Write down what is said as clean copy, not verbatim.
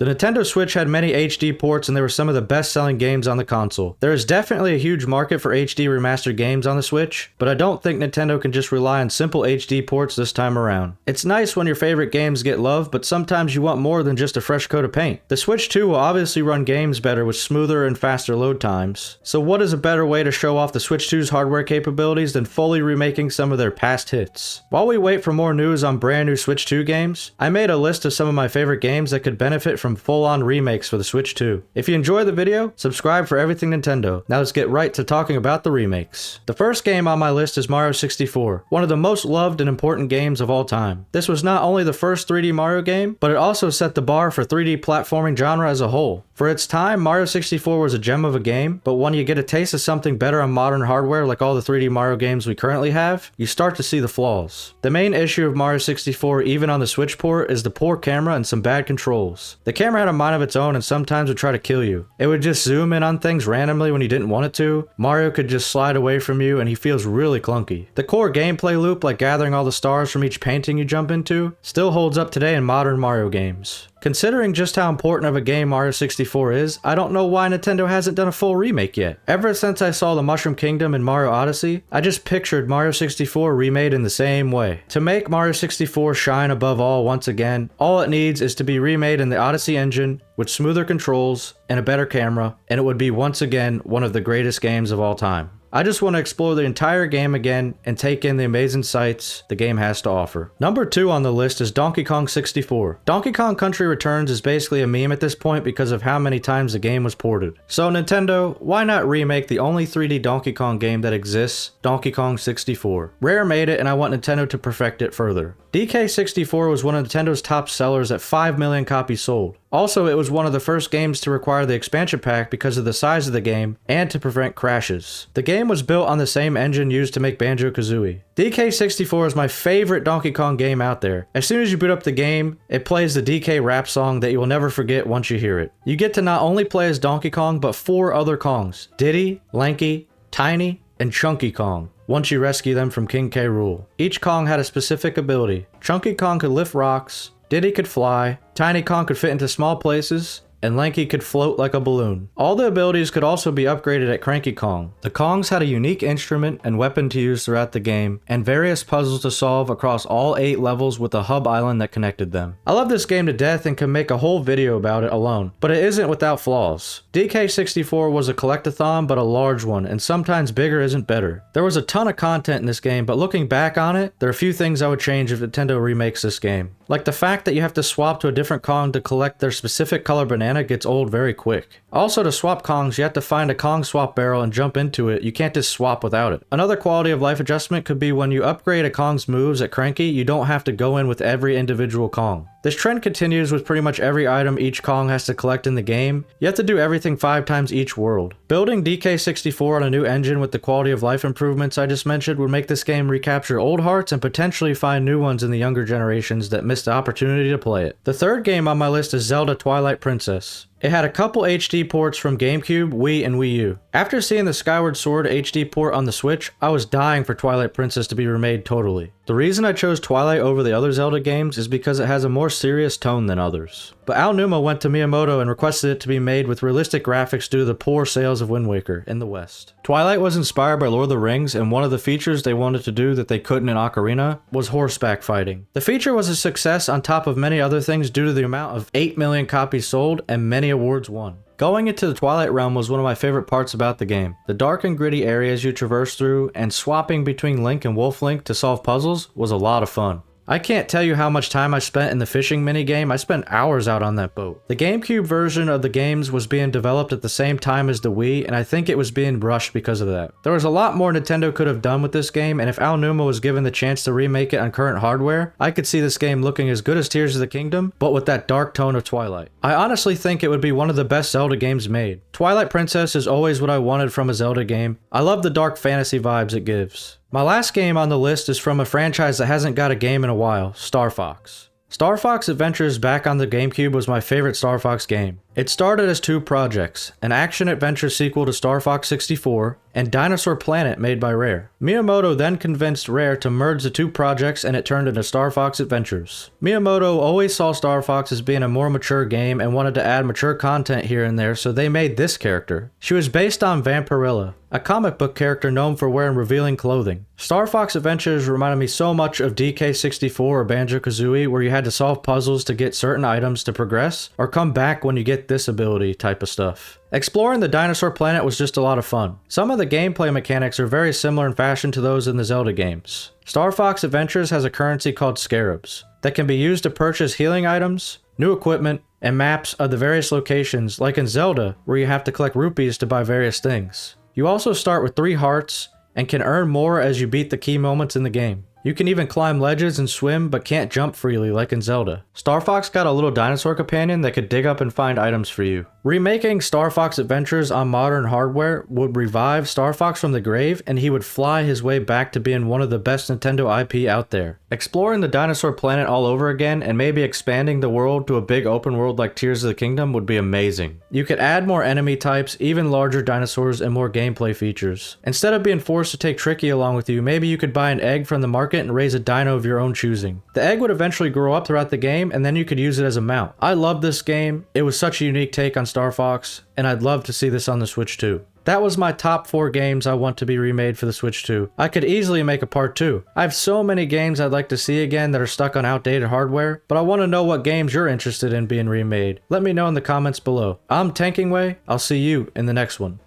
The Nintendo Switch had many HD ports and they were some of the best-selling games on the console. There is definitely a huge market for HD remastered games on the Switch, but I don't think Nintendo can just rely on simple HD ports this time around. It's nice when your favorite games get love, but sometimes you want more than just a fresh coat of paint. The Switch 2 will obviously run games better with smoother and faster load times. So what is a better way to show off the Switch 2's hardware capabilities than fully remaking some of their past hits? While we wait for more news on brand new Switch 2 games, I made a list of some of my favorite games that could benefit from full-on remakes for the Switch 2. If you enjoyed the video, subscribe for everything Nintendo. Now let's get right to talking about the remakes. The first game on my list is Mario 64, one of the most loved and important games of all time. This was not only the first 3D Mario game, but it also set the bar for 3D platforming genre as a whole. For its time, Mario 64 was a gem of a game, but when you get a taste of something better on modern hardware like all the 3D Mario games we currently have, you start to see the flaws. The main issue of Mario 64, even on the Switch port, is the poor camera and some bad controls. The camera had a mind of its own and sometimes would try to kill you. It would just zoom in on things randomly when you didn't want it to. Mario could just slide away from you and he feels really clunky. The core gameplay loop, like gathering all the stars from each painting you jump into, still holds up today in modern Mario games. Considering just how important of a game Mario 64 is, I don't know why Nintendo hasn't done a full remake yet. Ever since I saw the Mushroom Kingdom and Mario Odyssey, I just pictured Mario 64 remade in the same way. To make Mario 64 shine above all once again, all it needs is to be remade in the Odyssey engine, with smoother controls and a better camera, and it would be once again one of the greatest games of all time. I just want to explore the entire game again and take in the amazing sights the game has to offer. Number 2 on the list is Donkey Kong 64. Donkey Kong Country Returns is basically a meme at this point because of how many times the game was ported. So Nintendo, why not remake the only 3D Donkey Kong game that exists, Donkey Kong 64? Rare made it and I want Nintendo to perfect it further. DK64 was one of Nintendo's top sellers at 5 million copies sold. Also, it was one of the first games to require the expansion pack because of the size of the game and to prevent crashes. The game was built on the same engine used to make Banjo-Kazooie. DK64 is my favorite Donkey Kong game out there. As soon as you boot up the game, it plays the DK rap song that you will never forget once you hear it. You get to not only play as Donkey Kong, but 4 other Kongs: Diddy, Lanky, Tiny, and Chunky Kong, once you rescue them from King K. Rool. Each Kong had a specific ability. Chunky Kong could lift rocks, Diddy could fly, Tiny Kong could fit into small places, and Lanky could float like a balloon. All the abilities could also be upgraded at Cranky Kong. The Kongs had a unique instrument and weapon to use throughout the game, and various puzzles to solve across all 8 levels with a hub island that connected them. I love this game to death and can make a whole video about it alone, but it isn't without flaws. DK64 was a collectathon, but a large one, and sometimes bigger isn't better. There was a ton of content in this game, but looking back on it, there are a few things I would change if Nintendo remakes this game. Like the fact that you have to swap to a different Kong to collect their specific color banana gets old very quick. Also, to swap Kongs, you have to find a Kong swap barrel and jump into it. You can't just swap without it. Another quality of life adjustment could be when you upgrade a Kong's moves at Cranky, you don't have to go in with every individual Kong. This trend continues with pretty much every item each Kong has to collect in the game. You have to do everything 5 times each world. Building DK64 on a new engine with the quality of life improvements I just mentioned would make this game recapture old hearts and potentially find new ones in the younger generations that missed the opportunity to play it. The third game on my list is Zelda Twilight Princess. It had a couple HD ports from GameCube, Wii, and Wii U. After seeing the Skyward Sword HD port on the Switch, I was dying for Twilight Princess to be remade totally. The reason I chose Twilight over the other Zelda games is because it has a more serious tone than others. But Aonuma went to Miyamoto and requested it to be made with realistic graphics due to the poor sales of Wind Waker in the West. Twilight was inspired by Lord of the Rings, and one of the features they wanted to do that they couldn't in Ocarina was horseback fighting. The feature was a success on top of many other things due to the amount of 8 million copies sold and many awards won. Going into the Twilight realm was one of my favorite parts about the game. The dark and gritty areas you traverse through and swapping between Link and Wolf Link to solve puzzles was a lot of fun. I can't tell you how much time I spent in the fishing minigame. I spent hours out on that boat. The GameCube version of the games was being developed at the same time as the Wii, and I think it was being rushed because of that. There was a lot more Nintendo could have done with this game, and if Aonuma was given the chance to remake it on current hardware, I could see this game looking as good as Tears of the Kingdom, but with that dark tone of Twilight. I honestly think it would be one of the best Zelda games made. Twilight Princess is always what I wanted from a Zelda game. I love the dark fantasy vibes it gives. My last game on the list is from a franchise that hasn't got a game in a while, Star Fox. Star Fox Adventures back on the GameCube was my favorite Star Fox game. It started as 2 projects, an action-adventure sequel to Star Fox 64, and Dinosaur Planet made by Rare. Miyamoto then convinced Rare to merge the two projects and it turned into Star Fox Adventures. Miyamoto always saw Star Fox as being a more mature game and wanted to add mature content here and there, so they made this character. She was based on Vampirilla, a comic book character known for wearing revealing clothing. Star Fox Adventures reminded me so much of DK64 or Banjo-Kazooie, where you had to solve puzzles to get certain items to progress, or come back when you get this ability type of stuff. Exploring the Dinosaur Planet was just a lot of fun. Some of the gameplay mechanics are very similar in fashion to those in the Zelda games. Star Fox Adventures has a currency called Scarabs that can be used to purchase healing items, new equipment, and maps of the various locations, like in Zelda, where you have to collect rupees to buy various things. You also start with 3 hearts and can earn more as you beat the key moments in the game. You can even climb ledges and swim, but can't jump freely like in Zelda. Star Fox got a little dinosaur companion that could dig up and find items for you. Remaking Star Fox Adventures on modern hardware would revive Star Fox from the grave, and he would fly his way back to being one of the best Nintendo IP out there. Exploring the Dinosaur Planet all over again and maybe expanding the world to a big open world like Tears of the Kingdom would be amazing. You could add more enemy types, even larger dinosaurs, and more gameplay features. Instead of being forced to take Tricky along with you, maybe you could buy an egg from the market and raise a dino of your own choosing. The egg would eventually grow up throughout the game, and then you could use it as a mount. I love this game. It was such a unique take on Star Fox, and I'd love to see this on the Switch too. That was my top 4 games I want to be remade for the Switch 2. I could easily make a part 2. I have so many games I'd like to see again that are stuck on outdated hardware, but I want to know what games you're interested in being remade. Let me know in the comments below. I'm Tankingway. I'll see you in the next one.